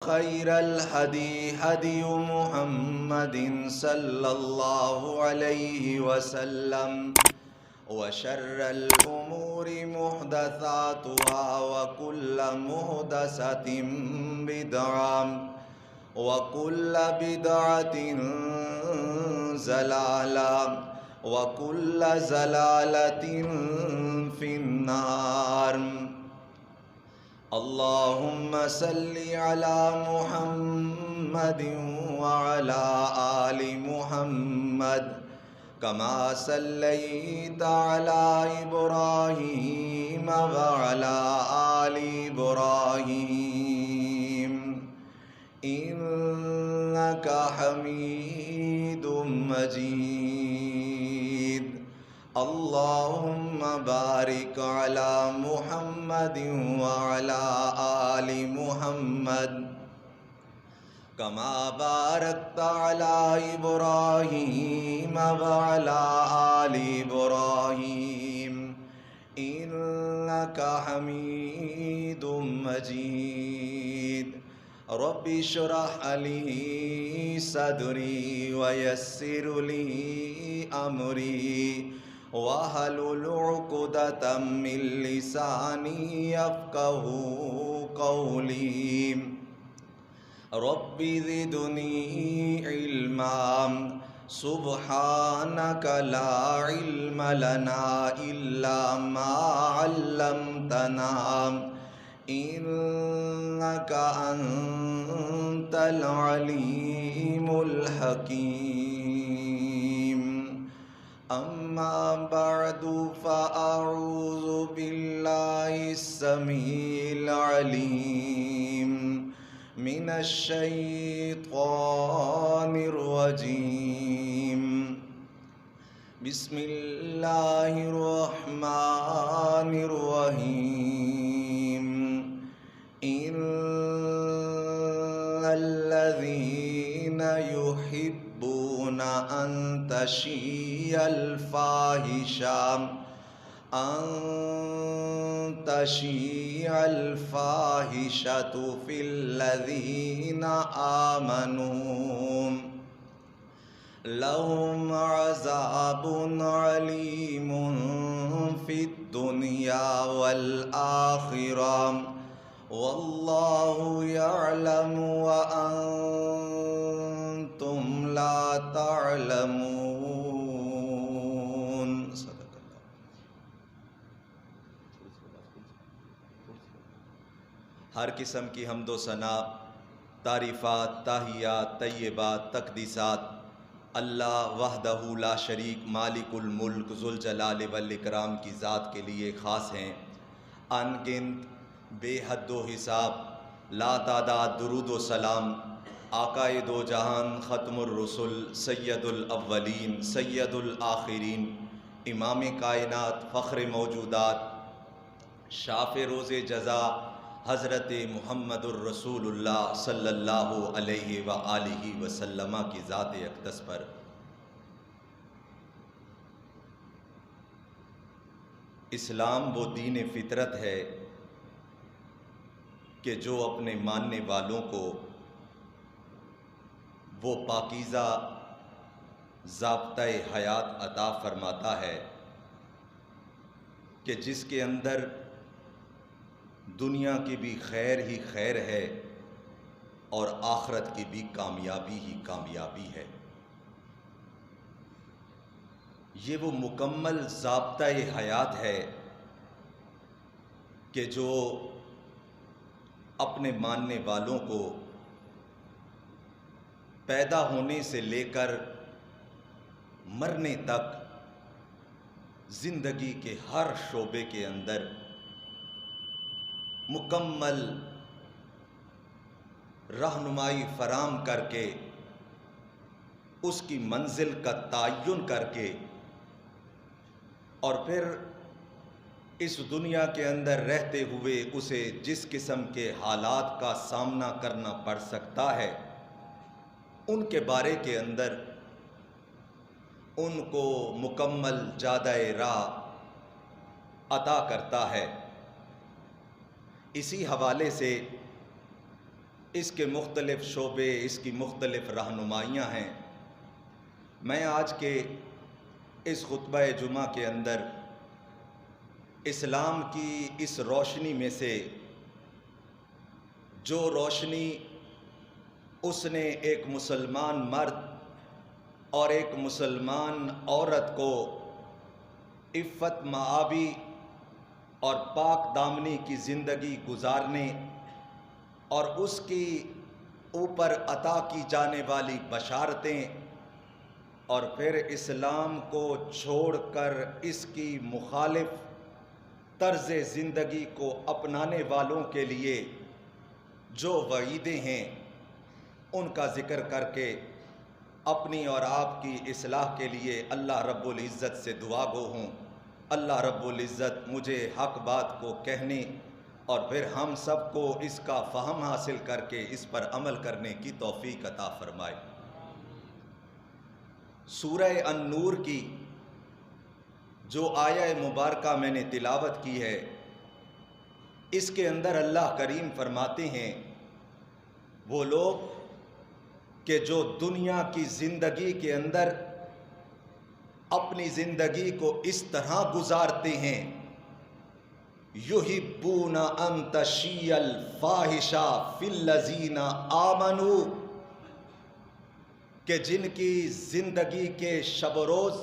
وخير الهدي هدي محمد صلى الله عليه وسلم وشر الأمور محدثاتها وكل محدثة بدعة وكل بدعة ضلالة وكل ضلالة في النار. اللهم صل على محمد وعلى آل محمد كما صليت على إبراهيم وعلى آل إبراهيم إنك حميد مجيد. اللهم بارك على محمد وعلى آل محمد كما باركت على إبراهيم وعلى آل إبراهيم إنك حميد مجيد. رب اشرح لي صدري ويسر لي أمري واحلل عقدة من لساني يفقهوا قولي. رب زدني علما سبحانك لا علم لنا إلا ما علمتنا إنك أنت العليم الحكيم. أما بعد فأعوذ بالله السميع العليم من الشيطان الرجيم. بسم الله الرحمن الرحيم. إن الذين يحبون أن تشيع الفاحشة في الذين آمنوا لهم عذاب عليم في الدنيا والآخرة والله يعلم وأنتم لا تعلمون. صدق اللہ. ہر قسم کی حمد و ثنا، تعریفات، تحیات، طیبات، تقدیسات اللہ وحدہ لا شریک مالک الملک ذوالجلال والاکرام کی ذات کے لیے خاص ہیں. ان گنت بے حد و حساب لا تعداد درود و سلام آقائے دو جہان ختم الرسل سید الاولین سید الآخرین امام کائنات فخر موجودات شاف روز جزا حضرت محمد الرسول اللہ صلی اللہ علیہ وآلہ وسلم کی ذات اقدس پر اسلام وہ دین فطرت ہے کہ جو اپنے ماننے والوں کو وہ پاکیزہ ضابطۂ حیات عطا فرماتا ہے کہ جس کے اندر دنیا کی بھی خیر ہی خیر ہے اور آخرت کی بھی کامیابی ہی کامیابی ہے. یہ وہ مکمل ضابطۂ حیات ہے کہ جو اپنے ماننے والوں کو پیدا ہونے سے لے کر مرنے تک زندگی کے ہر شعبے کے اندر مکمل رہنمائی فراہم کر کے اس کی منزل کا تعین کر کے اور پھر اس دنیا کے اندر رہتے ہوئے اسے جس قسم کے حالات کا سامنا کرنا پڑ سکتا ہے ان کے بارے کے اندر ان کو مکمل جادہ راہ عطا کرتا ہے. اسی حوالے سے اس کے مختلف شعبے، اس کی مختلف رہنمائیاں ہیں۔ میں آج کے اس خطبہ جمعہ کے اندر اسلام کی اس روشنی میں سے جو روشنی اس نے ایک مسلمان مرد اور ایک مسلمان عورت کو عفت مآبی اور پاک دامنی کی زندگی گزارنے اور اس کی اوپر عطا کی جانے والی بشارتیں، اور پھر اسلام کو چھوڑ کر اس کی مخالف طرز زندگی کو اپنانے والوں کے لیے جو وعیدیں ہیں، ان کا ذکر کر کے اپنی اور آپ کی اصلاح کے لیے اللہ رب العزت سے دعا گو ہوں۔ اللہ رب العزت مجھے حق بات کو کہنے اور پھر ہم سب کو اس کا فہم حاصل کر کے اس پر عمل کرنے کی توفیق عطا فرمائے۔ سورہ النور کی جو آیہ مبارکہ میں نے تلاوت کی ہے، اس کے اندر اللہ کریم فرماتے ہیں وہ لوگ کہ جو دنیا کی زندگی کے اندر اپنی زندگی کو اس طرح گزارتے ہیں، یحبون ان تشیع الفاحشہ فی الذین آمنوا، کہ جن کی زندگی کے شب و روز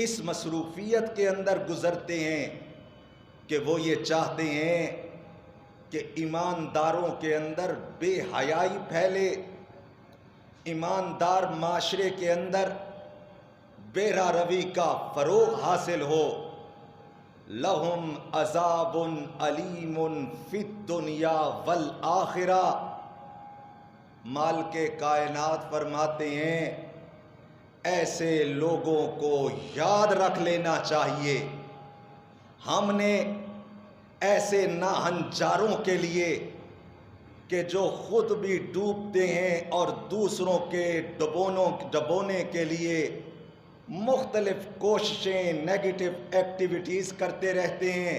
اس مصروفیت کے اندر گزرتے ہیں کہ وہ یہ چاہتے ہیں کہ ایمانداروں کے اندر بے حیائی پھیلے، ایماندار معاشرے کے اندر بے روی کا فروغ حاصل ہو۔ لہم عذاب علیم فی الدنیا والآخرہ، مالک کائنات فرماتے ہیں ایسے لوگوں کو یاد رکھ لینا چاہیے، ہم نے ایسے ناہنجاروں کے لیے کہ جو خود بھی ڈوبتے ہیں اور دوسروں کے ڈبونے کے لیے مختلف کوششیں، نیگیٹو ایکٹیویٹیز کرتے رہتے ہیں،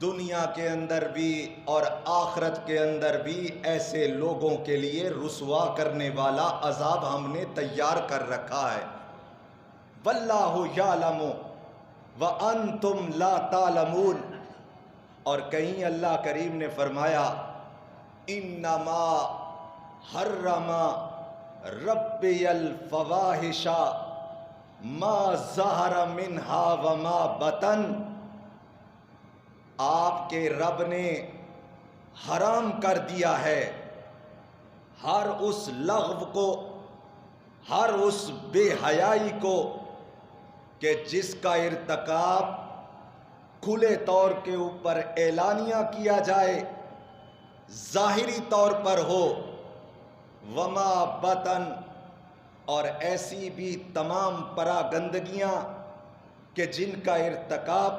دنیا کے اندر بھی اور آخرت کے اندر بھی ایسے لوگوں کے لیے رسوا کرنے والا عذاب ہم نے تیار کر رکھا ہے۔ واللہ یعلم وانتم لا تعلمون، اور کہیں اللہ کریم نے فرمایا انما حرم ربی الفواحش ما ظہر منہا وما بطن، آپ کے رب نے حرام کر دیا ہے ہر اس لغو کو، ہر اس بے حیائی کو کہ جس کا ارتکاب کھلے طور کے اوپر اعلانیہ کیا جائے، ظاہری طور پر ہو، وما بطن، اور ایسی بھی تمام پراگندگیاں کہ جن کا ارتکاب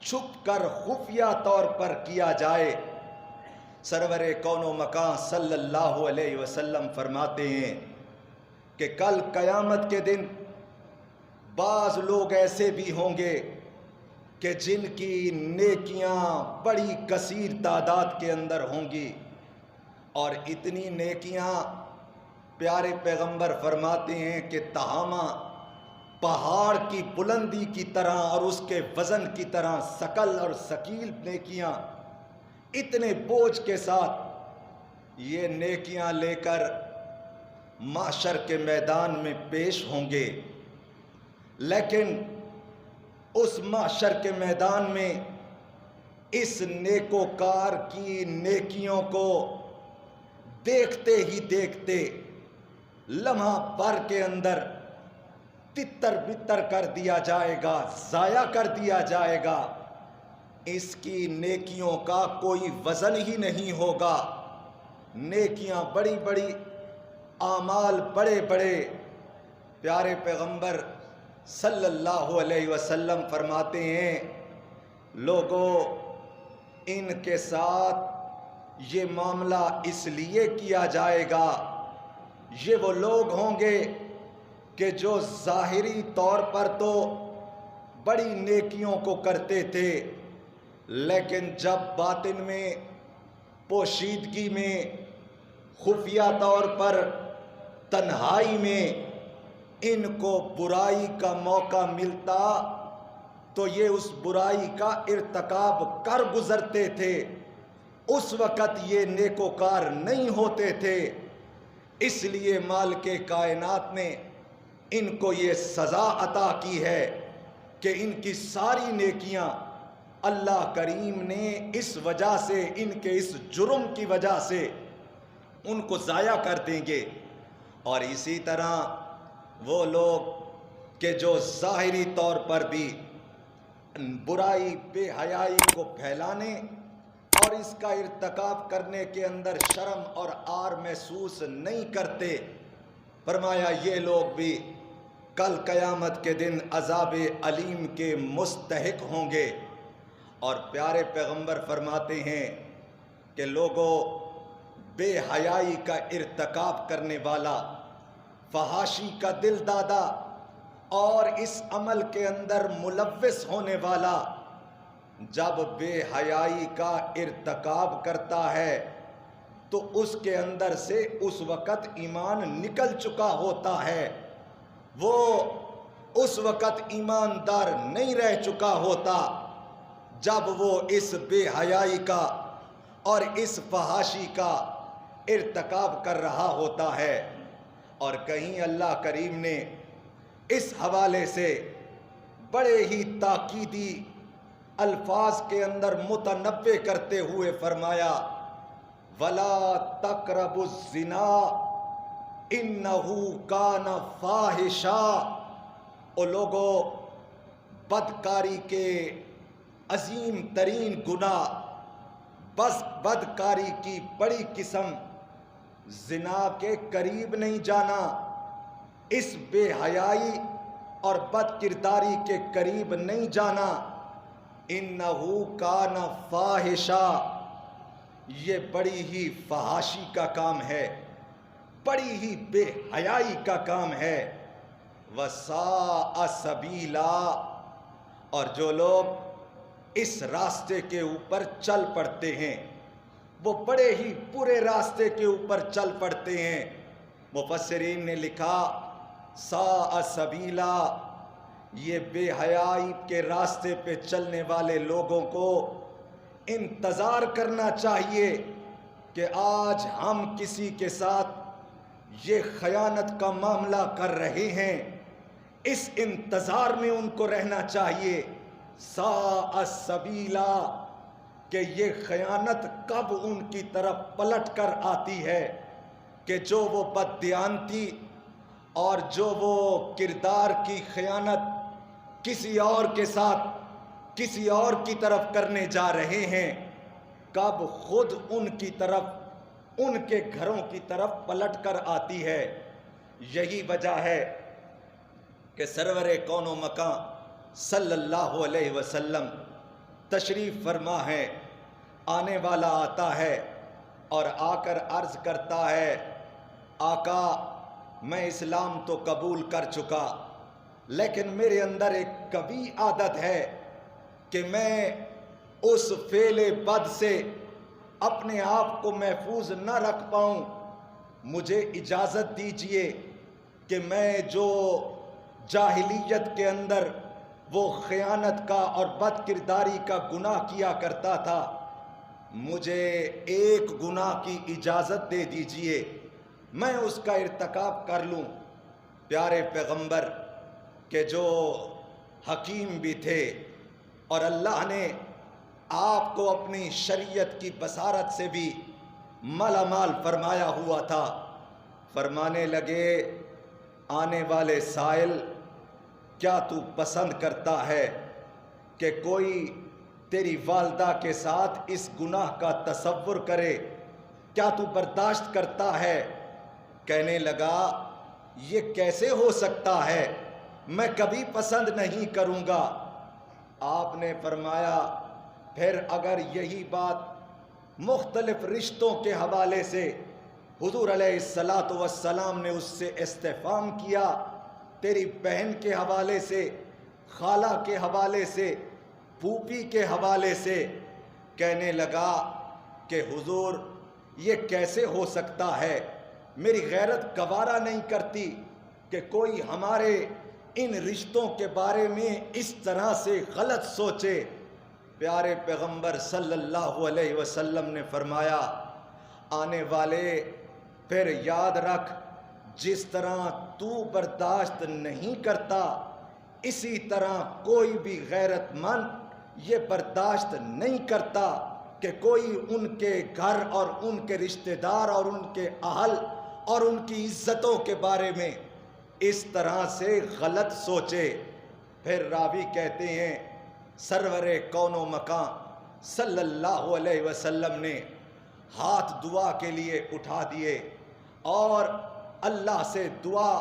چھپ کر خفیہ طور پر کیا جائے۔ سرور کون و مکان صلی اللہ علیہ وسلم فرماتے ہیں کہ کل قیامت کے دن بعض لوگ ایسے بھی ہوں گے کہ جن کی نیکیاں بڑی کثیر تعداد کے اندر ہوں گی، اور اتنی نیکیاں پیارے پیغمبر فرماتے ہیں کہ تہامہ پہاڑ کی بلندی کی طرح اور اس کے وزن کی طرح ثقل اور ثقیل نیکیاں، اتنے بوجھ کے ساتھ یہ نیکیاں لے کر محشر کے میدان میں پیش ہوں گے، لیکن اس محشر کے میدان میں اس نیکوکار کی نیکیوں کو دیکھتے ہی دیکھتے لمحہ بھر کے اندر تتر بتر کر دیا جائے گا، ضائع کر دیا جائے گا، اس کی نیکیوں کا کوئی وزن ہی نہیں ہوگا۔ نیکیاں بڑی بڑی، اعمال بڑے بڑے، پیارے پیغمبر صلی اللہ علیہ وسلم فرماتے ہیں لوگوں ان کے ساتھ یہ معاملہ اس لیے کیا جائے گا، یہ وہ لوگ ہوں گے کہ جو ظاہری طور پر تو بڑی نیکیوں کو کرتے تھے، لیکن جب باطن میں پوشیدگی میں، خفیہ طور پر، تنہائی میں ان کو برائی کا موقع ملتا تو یہ اس برائی کا ارتکاب کر گزرتے تھے، اس وقت یہ نیکوکار نہیں ہوتے تھے۔ اس لیے مالک کائنات نے ان کو یہ سزا عطا کی ہے کہ ان کی ساری نیکیاں اللہ کریم نے اس وجہ سے، ان کے اس جرم کی وجہ سے ان کو ضائع کر دیں گے۔ اور اسی طرح وہ لوگ کہ جو ظاہری طور پر بھی برائی، بے حیائی کو پھیلانے اور اس کا ارتکاب کرنے کے اندر شرم اور عار محسوس نہیں کرتے، فرمایا یہ لوگ بھی کل قیامت کے دن عذاب علیم کے مستحق ہوں گے۔ اور پیارے پیغمبر فرماتے ہیں کہ لوگوں، بے حیائی کا ارتکاب کرنے والا، فحاشی کا دل دادا اور اس عمل کے اندر ملوث ہونے والا جب بے حیائی کا ارتکاب کرتا ہے تو اس کے اندر سے اس وقت ایمان نکل چکا ہوتا ہے، وہ اس وقت ایماندار نہیں رہ چکا ہوتا جب وہ اس بے حیائی کا اور اس فحاشی کا ارتکاب کر رہا ہوتا ہے۔ اور کہیں اللہ کریم نے اس حوالے سے بڑے ہی تاکیدی الفاظ کے اندر متنبہ کرتے ہوئے فرمایا وَلَا تَقْرَبُوا الزِّنَا إِنَّهُ كَانَ فَاحِشًا۔ او لوگو، بدکاری کے عظیم ترین گناہ، بس بدکاری کی بڑی قسم زنا کے قریب نہیں جانا، اس بے حیائی اور بد کرداری کے قریب نہیں جانا۔ اِنَّهُ كَانَ فَاحِشًا، یہ بڑی ہی فحاشی کا کام ہے، بڑی ہی بے حیائی کا کام ہے۔ وَسَاءَ سَبِيلًا، اور جو لوگ اس راستے کے اوپر چل پڑتے ہیں وہ بڑے ہی برے راستے کے اوپر چل پڑتے ہیں۔ مفسرین نے لکھا سَاءَ سَبِيلًا، یہ بے حیائی کے راستے پہ چلنے والے لوگوں کو انتظار کرنا چاہیے کہ آج ہم کسی کے ساتھ یہ خیانت کا معاملہ کر رہے ہیں، اس انتظار میں ان کو رہنا چاہیے سَاءَ سَبِيلًا، کہ یہ خیانت کب ان کی طرف پلٹ کر آتی ہے کہ جو وہ بددیانتی اور جو وہ کردار کی خیانت کسی اور کے ساتھ کسی اور کی طرف کرنے جا رہے ہیں، کب خود ان کی طرف، ان کے گھروں کی طرف پلٹ کر آتی ہے۔ یہی وجہ ہے کہ سرور کون و مکان صلی اللہ علیہ وسلم تشریف فرما ہے، آنے والا آتا ہے اور آ کر عرض کرتا ہے آقا میں اسلام تو قبول کر چکا، لیکن میرے اندر ایک کبھی عادت ہے کہ میں اس فعل بد سے اپنے آپ کو محفوظ نہ رکھ پاؤں، مجھے اجازت دیجئے کہ میں جو جاہلیت کے اندر وہ خیانت کا اور بد کرداری کا گناہ کیا کرتا تھا، مجھے ایک گناہ کی اجازت دے دیجئے، میں اس کا ارتکاب کر لوں۔ پیارے پیغمبر کہ جو حکیم بھی تھے اور اللہ نے آپ کو اپنی شریعت کی بصارت سے بھی مالا مال فرمایا ہوا تھا، فرمانے لگے آنے والے سائل، کیا تو پسند کرتا ہے کہ کوئی تیری والدہ کے ساتھ اس گناہ کا تصور کرے؟ کیا تو برداشت کرتا ہے؟ کہنے لگا یہ کیسے ہو سکتا ہے، میں کبھی پسند نہیں کروں گا۔ آپ نے فرمایا پھر اگر یہی بات مختلف رشتوں کے حوالے سے حضور علیہ السلام نے اس سے استفہام کیا، تیری بہن کے حوالے سے، خالہ کے حوالے سے، پھوپھی کے حوالے سے، کہنے لگا کہ حضور یہ کیسے ہو سکتا ہے، میری غیرت گوارا نہیں کرتی کہ کوئی ہمارے ان رشتوں کے بارے میں اس طرح سے غلط سوچے۔ پیارے پیغمبر صلی اللہ علیہ وسلم نے فرمایا، آنے والے پھر یاد رکھ، جس طرح تو برداشت نہیں کرتا اسی طرح کوئی بھی غیرت مند یہ برداشت نہیں کرتا کہ کوئی ان کے گھر اور ان کے رشتہ دار اور ان کے اہل اور ان کی عزتوں کے بارے میں اس طرح سے غلط سوچے۔ پھر راوی کہتے ہیں سرور کون و مکان صلی اللہ علیہ وسلم نے ہاتھ دعا کے لیے اٹھا دیے اور اللہ سے دعا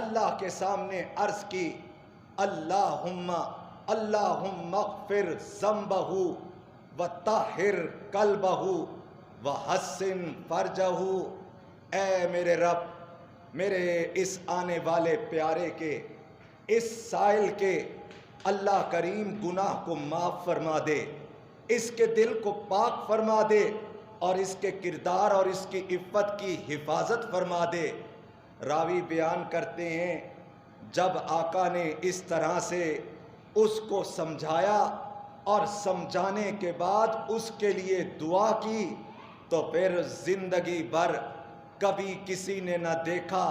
اللہ کے سامنے عرض کی، اللہم اغفر ذنبہ وطہر قلبہ وحسن فرجہ۔ اے میرے رب، میرے اس آنے والے پیارے کے، اس سائل کے اللہ کریم گناہ کو معاف فرما دے، اس کے دل کو پاک فرما دے اور اس کے کردار اور اس کی عفت کی حفاظت فرما دے۔ راوی بیان کرتے ہیں جب آقا نے اس طرح سے اس کو سمجھایا اور سمجھانے کے بعد اس کے لیے دعا کی تو پھر زندگی بھر کبھی کسی نے نہ دیکھا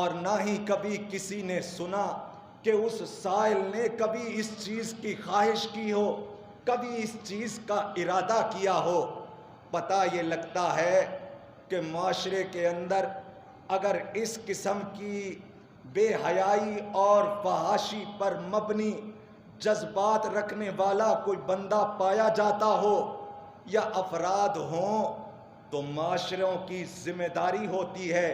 اور نہ ہی کبھی کسی نے سنا کہ اس سائل نے کبھی اس چیز کی خواہش کی ہو، کبھی اس چیز کا ارادہ کیا ہو۔ پتہ یہ لگتا ہے کہ معاشرے کے اندر اگر اس قسم کی بے حیائی اور فحاشی پر مبنی جذبات رکھنے والا کوئی بندہ پایا جاتا ہو یا افراد ہوں تو معاشروں کی ذمہ داری ہوتی ہے،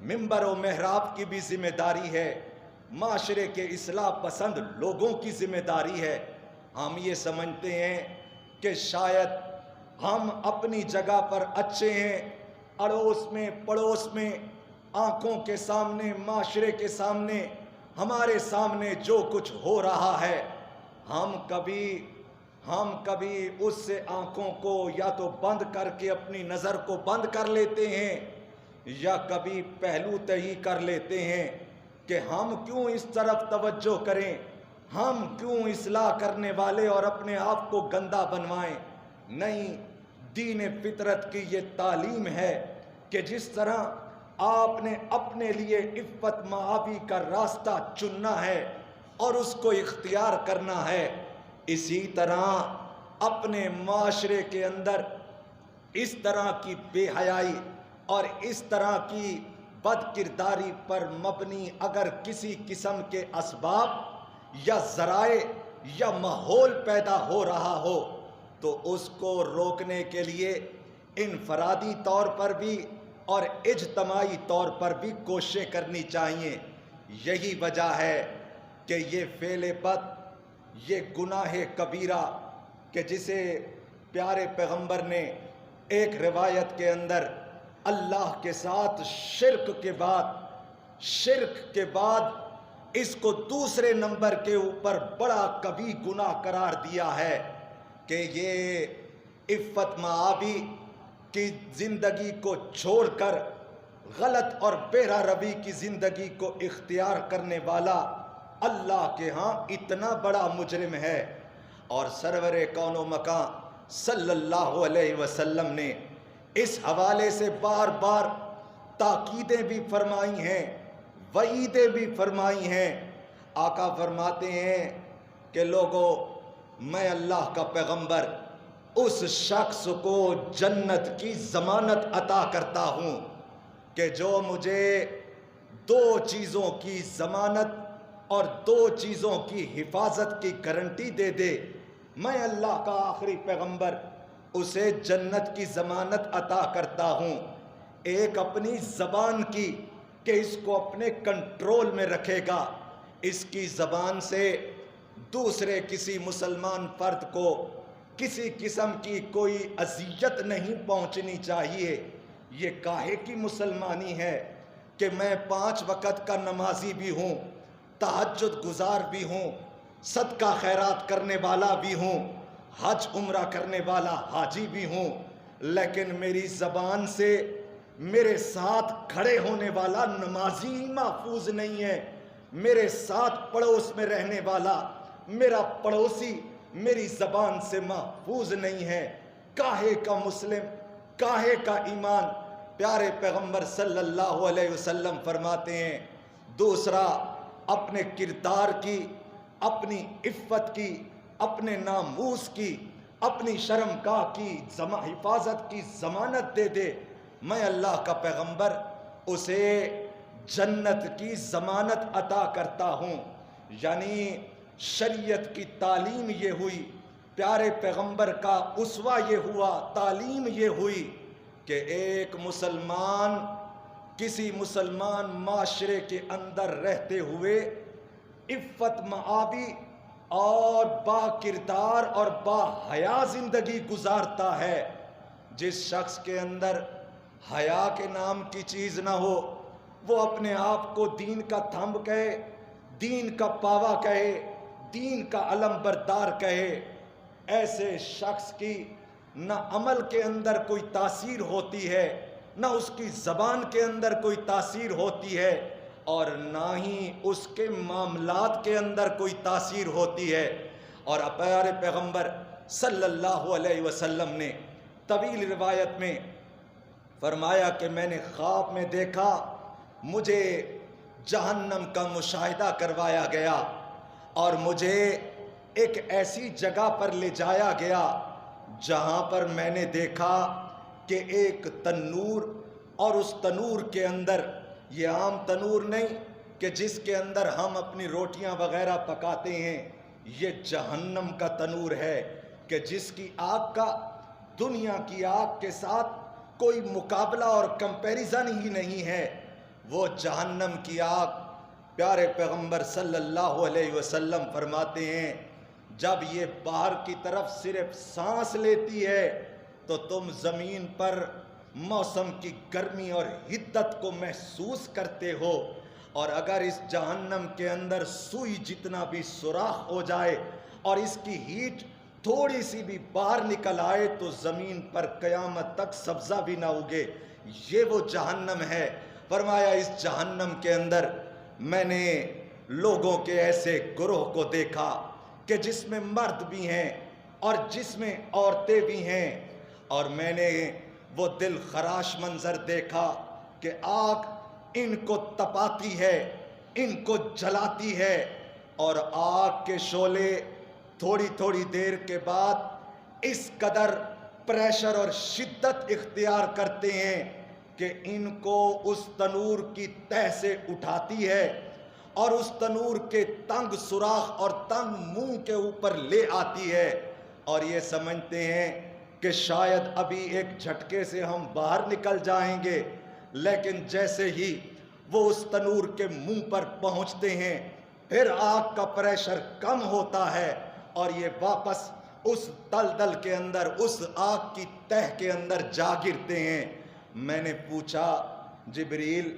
منبر و محراب کی بھی ذمہ داری ہے، معاشرے کے اصلاح پسند لوگوں کی ذمہ داری ہے۔ ہم یہ سمجھتے ہیں کہ شاید ہم اپنی جگہ پر اچھے ہیں، اڑوس میں پڑوس میں آنکھوں کے سامنے معاشرے کے سامنے ہمارے سامنے جو کچھ ہو رہا ہے ہم کبھی اس سے آنکھوں کو یا تو بند کر کے اپنی نظر کو بند کر لیتے ہیں یا کبھی پہلو تہی کر لیتے ہیں کہ ہم کیوں اس طرف توجہ کریں، ہم کیوں اصلاح کرنے والے اور اپنے آپ کو گندا بنوائیں۔ نہیں، دین فطرت کی یہ تعلیم ہے کہ جس طرح آپ نے اپنے لیے عفت معافی کا راستہ چننا ہے اور اس کو اختیار کرنا ہے، اسی طرح اپنے معاشرے کے اندر اس طرح کی بے حیائی اور اس طرح کی بد کرداری پر مبنی اگر کسی قسم کے اسباب یا ذرائع یا ماحول پیدا ہو رہا ہو تو اس کو روکنے کے لیے انفرادی طور پر بھی اور اجتماعی طور پر بھی کوششیں کرنی چاہیے۔ یہی وجہ ہے کہ یہ فعل بد، یہ گناہ کبیرہ کہ جسے پیارے پیغمبر نے ایک روایت کے اندر اللہ کے ساتھ شرک کے بعد اس کو دوسرے نمبر کے اوپر بڑا کبھی گناہ قرار دیا ہے کہ یہ عفت معابی کی زندگی کو چھوڑ کر غلط اور بے روی کی زندگی کو اختیار کرنے والا اللہ کے ہاں اتنا بڑا مجرم ہے۔ اور سرور کون و مکان صلی اللہ علیہ وسلم نے اس حوالے سے بار بار تاکیدیں بھی فرمائی ہیں، وعیدیں بھی فرمائی ہیں۔ آقا فرماتے ہیں کہ لوگو، میں اللہ کا پیغمبر اس شخص کو جنت کی ضمانت عطا کرتا ہوں کہ جو مجھے 2 چیزوں کی ضمانت اور 2 چیزوں کی حفاظت کی گارنٹی دے دے، میں اللہ کا آخری پیغمبر اسے جنت کی ضمانت عطا کرتا ہوں۔ ایک اپنی زبان کی کہ اس کو اپنے کنٹرول میں رکھے گا، اس کی زبان سے دوسرے کسی مسلمان فرد کو کسی قسم کی کوئی اذیت نہیں پہنچنی چاہیے۔ یہ کاہے کی مسلمانی ہے کہ میں 5 وقت کا نمازی بھی ہوں، تہجد گزار بھی ہوں، صدقہ خیرات کرنے والا بھی ہوں، حج عمرہ کرنے والا حاجی بھی ہوں، لیکن میری زبان سے میرے ساتھ کھڑے ہونے والا نمازی ہی محفوظ نہیں ہے، میرے ساتھ پڑوس میں رہنے والا میرا پڑوسی میری زبان سے محفوظ نہیں ہے۔ کاہے کا مسلم، کاہے کا ایمان۔ پیارے پیغمبر صلی اللہ علیہ وسلم فرماتے ہیں، دوسرا اپنے کردار کی، اپنی عفت کی، اپنے ناموس کی، اپنی شرمگاہ کی حفاظت کی ضمانت دے دے، میں اللہ کا پیغمبر اسے جنت کی ضمانت عطا کرتا ہوں۔ یعنی شریعت کی تعلیم یہ ہوئی، پیارے پیغمبر کا اسوہ یہ ہوا، تعلیم یہ ہوئی کہ ایک مسلمان کسی مسلمان معاشرے کے اندر رہتے ہوئے عفت معابی اور با کردار اور با حیا زندگی گزارتا ہے۔ جس شخص کے اندر حیا کے نام کی چیز نہ ہو، وہ اپنے آپ کو دین کا تھمب کہے، دین کا پاوا کہے، دین کا علم بردار کہے، ایسے شخص کی نہ عمل کے اندر کوئی تاثیر ہوتی ہے، نہ اس کی زبان کے اندر کوئی تاثیر ہوتی ہے، اور نہ ہی اس کے معاملات کے اندر کوئی تاثیر ہوتی ہے۔ اور پیارے پیغمبر صلی اللہ علیہ وسلم نے طویل روایت میں فرمایا کہ میں نے خواب میں دیکھا، مجھے جہنم کا مشاہدہ کروایا گیا اور مجھے ایک ایسی جگہ پر لے جایا گیا جہاں پر میں نے دیکھا کہ ایک تنور، اور اس تنور کے اندر، یہ عام تنور نہیں کہ جس کے اندر ہم اپنی روٹیاں وغیرہ پکاتے ہیں، یہ جہنم کا تنور ہے کہ جس کی آگ کا دنیا کی آگ کے ساتھ کوئی مقابلہ اور کمپیریزن ہی نہیں ہے۔ وہ جہنم کی آگ، پیارے پیغمبر صلی اللہ علیہ وسلم فرماتے ہیں، جب یہ باہر کی طرف صرف سانس لیتی ہے تو تم زمین پر موسم کی گرمی اور حدت کو محسوس کرتے ہو، اور اگر اس جہنم کے اندر سوئی جتنا بھی سوراخ ہو جائے اور اس کی ہیٹ تھوڑی سی بھی باہر نکل آئے تو زمین پر قیامت تک سبزہ بھی نہ اگے۔ یہ وہ جہنم ہے۔ فرمایا اس جہنم کے اندر میں نے لوگوں کے ایسے گروہ کو دیکھا کہ جس میں مرد بھی ہیں اور جس میں عورتیں بھی ہیں، اور میں نے وہ دل خراش منظر دیکھا کہ آگ ان کو تپاتی ہے، ان کو جلاتی ہے، اور آگ کے شعلے تھوڑی تھوڑی دیر کے بعد اس قدر پریشر اور شدت اختیار کرتے ہیں کہ ان کو اس تنور کی تہ سے اٹھاتی ہے اور اس تنور کے تنگ سوراخ اور تنگ منہ کے اوپر لے آتی ہے، اور یہ سمجھتے ہیں کہ شاید ابھی ایک جھٹکے سے ہم باہر نکل جائیں گے، لیکن جیسے ہی وہ اس تنور کے منہ پر پہنچتے ہیں پھر آگ کا پریشر کم ہوتا ہے اور یہ واپس اس دلدل کے اندر، اس آگ کی تہ کے اندر جا گرتے ہیں۔ میں نے پوچھا، جبریل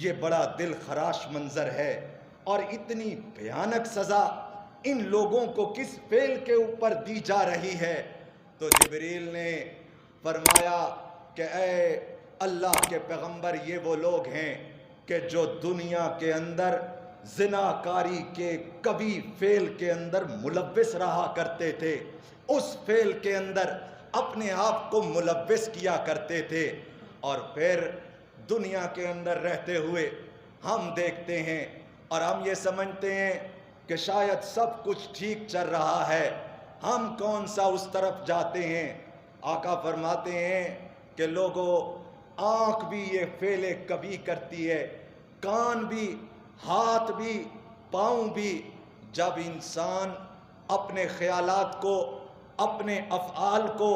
یہ بڑا دل خراش منظر ہے اور اتنی بھیانک سزا ان لوگوں کو کس فعل کے اوپر دی جا رہی ہے؟ تو جبریل نے فرمایا کہ اے اللہ کے پیغمبر، یہ وہ لوگ ہیں کہ جو دنیا کے اندر زناکاری کے کبھی فعل کے اندر ملوث رہا کرتے تھے، اس فعل کے اندر اپنے آپ کو ملوث کیا کرتے تھے، اور پھر دنیا کے اندر رہتے ہوئے ہم دیکھتے ہیں اور ہم یہ سمجھتے ہیں کہ شاید سب کچھ ٹھیک چل رہا ہے، ہم کون سا اس طرف جاتے ہیں۔ آقا فرماتے ہیں کہ لوگوں، آنکھ بھی یہ فعل کبھی کرتی ہے، کان بھی، ہاتھ بھی، پاؤں بھی۔ جب انسان اپنے خیالات کو، اپنے افعال کو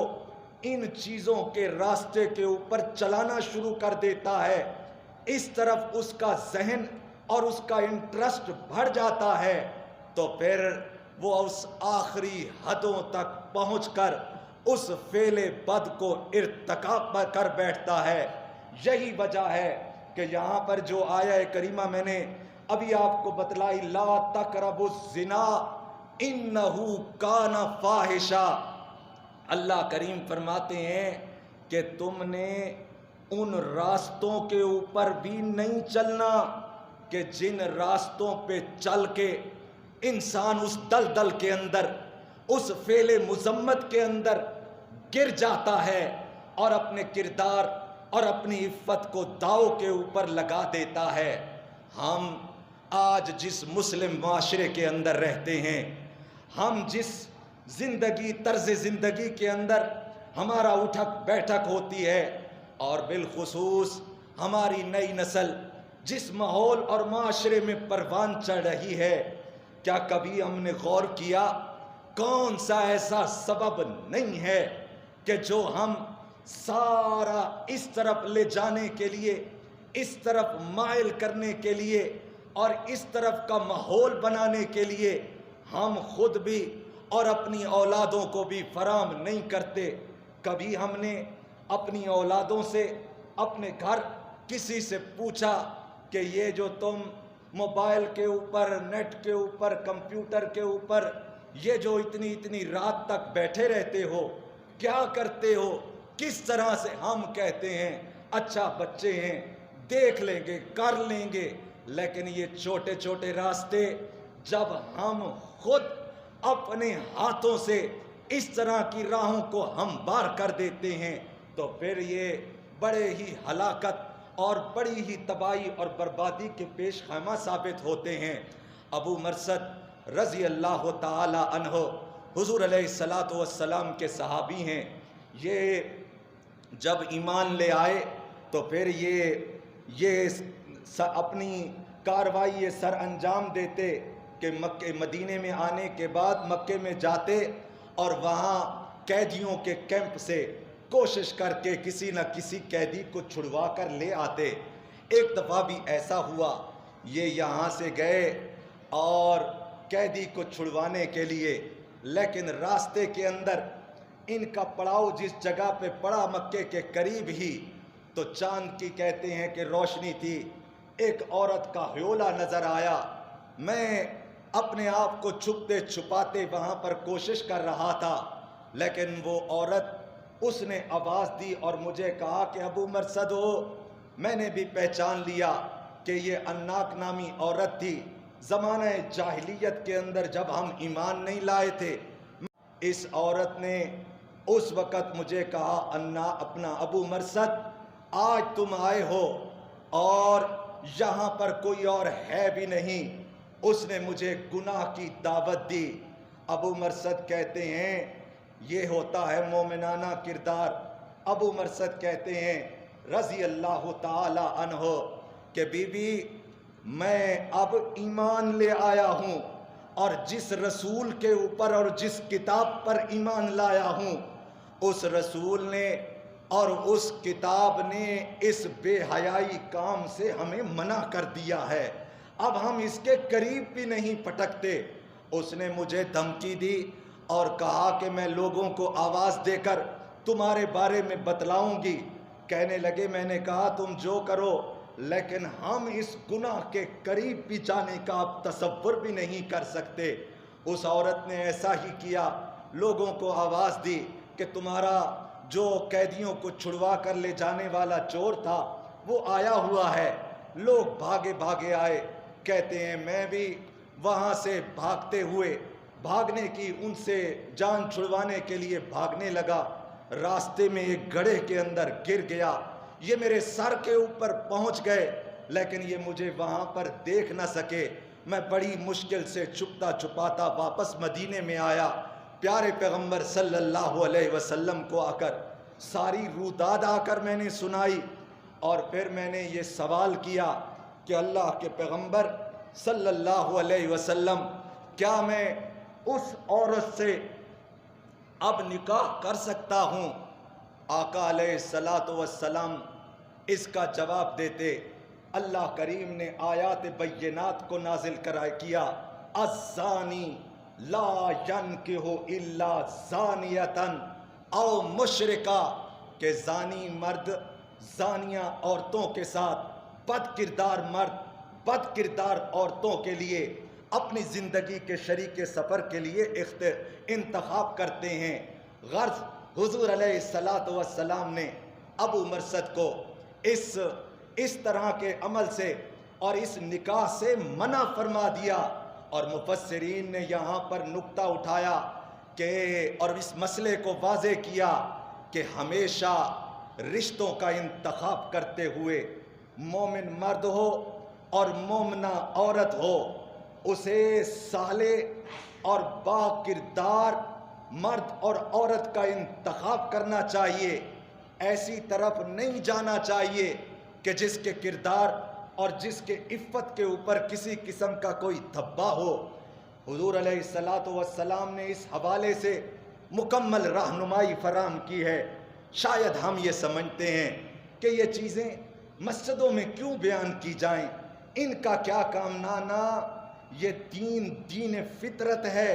ان چیزوں کے راستے کے اوپر چلانا شروع کر دیتا ہے، اس طرف اس کا ذہن اور اس کا انٹرسٹ بڑھ جاتا ہے، تو پھر وہ اس آخری حدوں تک پہنچ کر اس فعل بد کو ارتکاب کر بیٹھتا ہے۔ یہی وجہ ہے کہ یہاں پر جو آیہ کریمہ میں نے ابھی آپ کو بتلائی، لا تقربوا الزنا انہ کان فاحشہ، اللہ کریم فرماتے ہیں کہ تم نے ان راستوں کے اوپر بھی نہیں چلنا کہ جن راستوں پہ چل کے انسان اس دلدل کے اندر، اس فعل مذمت کے اندر گر جاتا ہے اور اپنے کردار اور اپنی عفت کو داؤ کے اوپر لگا دیتا ہے۔ ہم آج جس مسلم معاشرے کے اندر رہتے ہیں، ہم جس طرز زندگی کے اندر ہمارا اٹھک بیٹھک ہوتی ہے، اور بالخصوص ہماری نئی نسل جس ماحول اور معاشرے میں پروان چڑھ رہی ہے، کیا کبھی ہم نے غور کیا کون سا ایسا سبب نہیں ہے کہ جو ہم سارا اس طرف لے جانے کے لیے، اس طرف مائل کرنے کے لیے اور اس طرف کا ماحول بنانے کے لیے ہم خود بھی اور اپنی اولادوں کو بھی فراہم نہیں کرتے؟ کبھی ہم نے اپنی اولادوں سے، اپنے گھر کسی سے پوچھا کہ یہ جو تم موبائل کے اوپر، نیٹ کے اوپر، کمپیوٹر کے اوپر یہ جو اتنی رات تک بیٹھے رہتے ہو، کیا کرتے ہو، کس طرح سے؟ ہم کہتے ہیں اچھا بچے ہیں، دیکھ لیں گے، کر لیں گے، لیکن یہ چھوٹے چھوٹے راستے جب ہم خود اپنے ہاتھوں سے اس طرح کی راہوں کو ہموار کر دیتے ہیں تو پھر یہ بڑے ہی ہلاکت اور بڑی ہی تباہی اور بربادی کے پیش خیمہ ثابت ہوتے ہیں۔ ابو مرثد رضی اللہ تعالی عنہ حضور علیہ الصلاۃ والسلام کے صحابی ہیں۔ یہ جب ایمان لے آئے تو پھر یہ اپنی کاروائی یہ سر انجام دیتے کہ مکے مدینے میں آنے کے بعد مکے میں جاتے اور وہاں قیدیوں کے کیمپ سے کوشش کر کے کسی نہ کسی قیدی کو چھڑوا کر لے آتے۔ ایک دفعہ بھی ایسا ہوا، یہ یہاں سے گئے اور قیدی کو چھڑوانے کے لیے، لیکن راستے کے اندر ان کا پڑاؤ جس جگہ پہ پڑا مکے کے قریب ہی، تو چاند کی کہتے ہیں کہ روشنی تھی، ایک عورت کا ہیولہ نظر آیا۔ میں اپنے آپ کو چھپتے چھپاتے وہاں پر کوشش کر رہا تھا، لیکن وہ عورت اس نے آواز دی اور مجھے کہا کہ ابو مرثد ہو۔ میں نے بھی پہچان لیا کہ یہ اناک نامی عورت تھی۔ زمانہ جاہلیت کے اندر جب ہم ایمان نہیں لائے تھے، اس عورت نے اس وقت مجھے کہا اپنا ابو مرثد آج تم آئے ہو اور یہاں پر کوئی اور ہے بھی نہیں۔ اس نے مجھے گناہ کی دعوت دی۔ ابو مرثد کہتے ہیں یہ ہوتا ہے مومنانہ کردار۔ ابو مرثد کہتے ہیں رضی اللہ تعالی عنہ کہ بی بی میں اب ایمان لے آیا ہوں، اور جس رسول کے اوپر اور جس کتاب پر ایمان لایا ہوں، اس رسول نے اور اس کتاب نے اس بے حیائی کام سے ہمیں منع کر دیا ہے، اب ہم اس کے قریب بھی نہیں پھٹکتے۔ اس نے مجھے دھمکی دی اور کہا کہ میں لوگوں کو آواز دے کر تمہارے بارے میں بتلاؤں گی۔ کہنے لگے میں نے کہا تم جو کرو، لیکن ہم اس گناہ کے قریب بھی جانے کا اب تصور بھی نہیں کر سکتے۔ اس عورت نے ایسا ہی کیا، لوگوں کو آواز دی کہ تمہارا جو قیدیوں کو چھڑوا کر لے جانے والا چور تھا وہ آیا ہوا ہے۔ لوگ بھاگے بھاگے آئے، کہتے ہیں میں بھی وہاں سے بھاگنے کی ان سے جان چھڑوانے کے لیے بھاگنے لگا، راستے میں ایک گڑھے کے اندر گر گیا۔ یہ میرے سر کے اوپر پہنچ گئے، لیکن یہ مجھے وہاں پر دیکھ نہ سکے۔ میں بڑی مشکل سے چھپتا چھپاتا واپس مدینے میں آیا۔ پیارے پیغمبر صلی اللہ علیہ وسلم کو آ کر ساری روداد آ کر میں نے سنائی، اور پھر میں نے یہ سوال کیا کہ اللہ کے پیغمبر صلی اللہ علیہ وسلم کیا میں اس عورت سے اب نکاح کر سکتا ہوں؟ آقا علیہ الصلاۃ والسلام اس کا جواب دیتے، اللہ کریم نے آیات بینات کو نازل کیا، الزانی لا ینکح الا زانیۃ او مشرکہ، کہ زانی مرد زانیہ عورتوں کے ساتھ، بد کردار مرد بد کردار عورتوں کے لیے اپنی زندگی کے شریک سفر کے لیے انتخاب کرتے ہیں۔ غرض حضور علیہ الصلاۃ والسلام نے ابو مرثد کو اس طرح کے عمل سے اور اس نکاح سے منع فرما دیا. اور مفسرین نے یہاں پر نقطہ اٹھایا کہ اور اس مسئلے کو واضح کیا کہ ہمیشہ رشتوں کا انتخاب کرتے ہوئے مومن مرد ہو اور مومنہ عورت ہو، اسے صالح اور با کردار مرد اور عورت کا انتخاب کرنا چاہیے. ایسی طرف نہیں جانا چاہیے کہ جس کے کردار اور جس کے عفت کے اوپر کسی قسم کا کوئی دھبا ہو. حضور علیہ الصلاۃ والسلام نے اس حوالے سے مکمل رہنمائی فراہم کی ہے. شاید ہم یہ سمجھتے ہیں کہ یہ چیزیں مسجدوں میں کیوں بیان کی جائیں، ان کا کیا کام. نانا، یہ دین فطرت ہے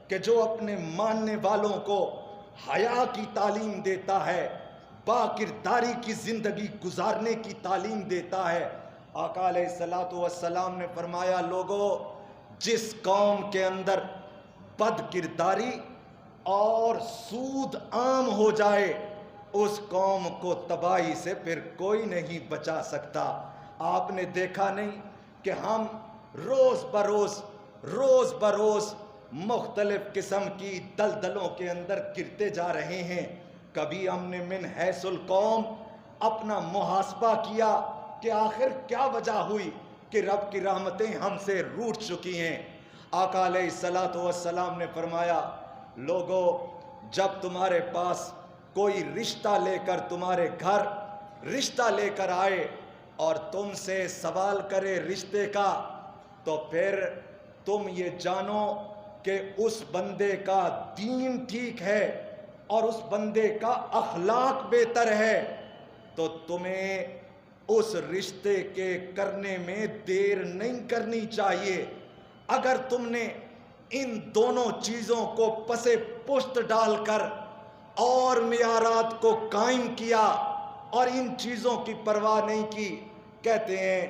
کہ جو اپنے ماننے والوں کو حیا کی تعلیم دیتا ہے، با کرداری کی زندگی گزارنے کی تعلیم دیتا ہے. آقا علیہ الصلاۃ والسلام نے فرمایا، لوگو، جس قوم کے اندر بد کرداری اور سود عام ہو جائے، اس قوم کو تباہی سے پھر کوئی نہیں بچا سکتا. آپ نے دیکھا نہیں کہ ہم روز بروز مختلف قسم کی دلدلوں کے اندر گرتے جا رہے ہیں. کبھی ہم نے من حیث القوم اپنا محاسبہ کیا کہ آخر کیا وجہ ہوئی کہ رب کی رحمتیں ہم سے روٹ چکی ہیں. آقا علیہ الصلاۃ والسلام نے فرمایا، لوگو، جب تمہارے پاس کوئی رشتہ لے کر تمہارے گھر رشتہ لے کر آئے اور تم سے سوال کرے رشتے کا، تو پھر تم یہ جانو کہ اس بندے کا دین ٹھیک ہے اور اس بندے کا اخلاق بہتر ہے، تو تمہیں اس رشتے کے کرنے میں دیر نہیں کرنی چاہیے. اگر تم نے ان دونوں چیزوں کو پس پشت ڈال کر اور معیارات کو قائم کیا اور ان چیزوں کی پرواہ نہیں کی، کہتے ہیں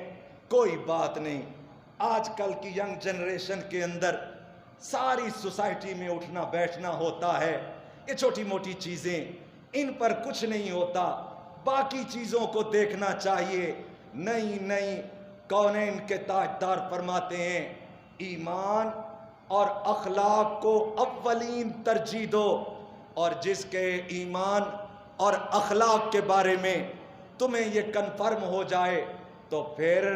کوئی بات نہیں. آج کل کی ینگ جنریشن کے اندر ساری سوسائٹی میں اٹھنا بیٹھنا ہوتا ہے، یہ چھوٹی موٹی چیزیں، ان پر کچھ نہیں ہوتا، باقی چیزوں کو دیکھنا چاہیے. نہیں، کونین کے تاجدار فرماتے ہیں، ایمان اور اخلاق کو اولین ترجیح دو، اور جس کے ایمان اور اخلاق کے بارے میں تمہیں یہ کنفرم ہو جائے تو پھر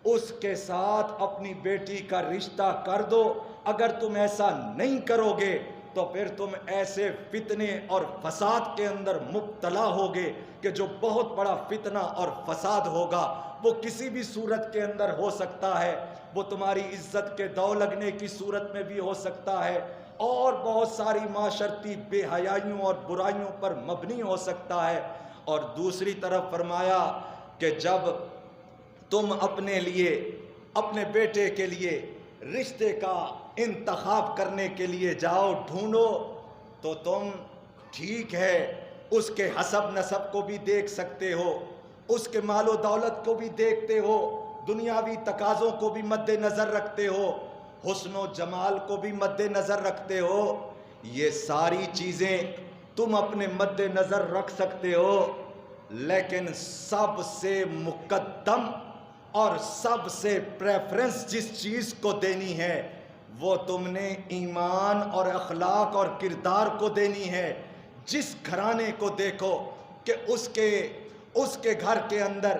اس کے ساتھ اپنی بیٹی کا رشتہ کر دو. اگر تم ایسا نہیں کرو گے تو پھر تم ایسے فتنے اور فساد کے اندر مبتلا ہوگے کہ جو بہت بڑا فتنہ اور فساد ہوگا وہ کسی بھی صورت کے اندر ہو سکتا ہے. وہ تمہاری عزت کے دو لگنے کی صورت میں بھی ہو سکتا ہے، اور بہت ساری معاشرتی بے حیائیوں اور برائیوں پر مبنی ہو سکتا ہے. اور دوسری طرف فرمایا کہ جب تم اپنے لیے، اپنے بیٹے کے لیے رشتے کا انتخاب کرنے کے لیے جاؤ، ڈھونڈو، تو تم ٹھیک ہے اس کے حسب نسب کو بھی دیکھ سکتے ہو، اس کے مال و دولت کو بھی دیکھتے ہو، دنیاوی تقاضوں کو بھی مد نظر رکھتے ہو، حسن و جمال کو بھی مد نظر رکھتے ہو. یہ ساری چیزیں تم اپنے مد نظر رکھ سکتے ہو، لیکن سب سے مقدم اور سب سے پریفرنس جس چیز کو دینی ہے وہ تم نے ایمان اور اخلاق اور کردار کو دینی ہے. جس گھرانے کو دیکھو کہ اس کے گھر کے اندر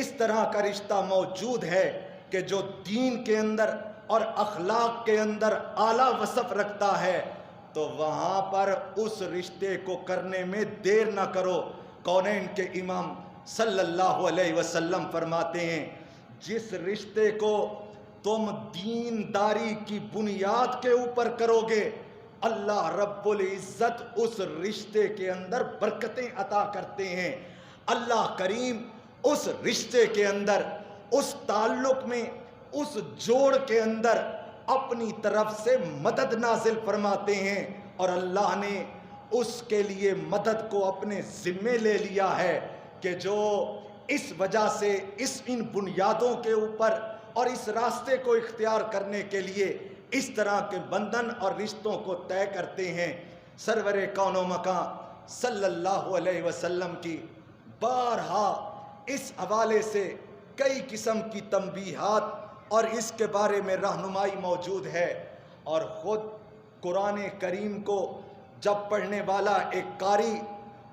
اس طرح کا رشتہ موجود ہے کہ جو دین کے اندر اور اخلاق کے اندر اعلیٰ وصف رکھتا ہے، تو وہاں پر اس رشتے کو کرنے میں دیر نہ کرو. کونین کے امام صلی اللہ علیہ وسلم فرماتے ہیں، جس رشتے کو تم دینداری کی بنیاد کے اوپر کرو گے، اللہ رب العزت اس رشتے کے اندر برکتیں عطا کرتے ہیں. اللہ کریم اس رشتے کے اندر، اس تعلق میں، اس جوڑ کے اندر اپنی طرف سے مدد نازل فرماتے ہیں، اور اللہ نے اس کے لیے مدد کو اپنے ذمے لے لیا ہے کہ جو اس وجہ سے ان بنیادوں کے اوپر اور اس راستے کو اختیار کرنے کے لیے اس طرح کے بندھن اور رشتوں کو طے کرتے ہیں. سرور کون و مکان صلی اللہ علیہ وسلم کی بارہا اس حوالے سے کئی قسم کی تنبیہات اور اس کے بارے میں رہنمائی موجود ہے، اور خود قرآن کریم کو جب پڑھنے والا ایک قاری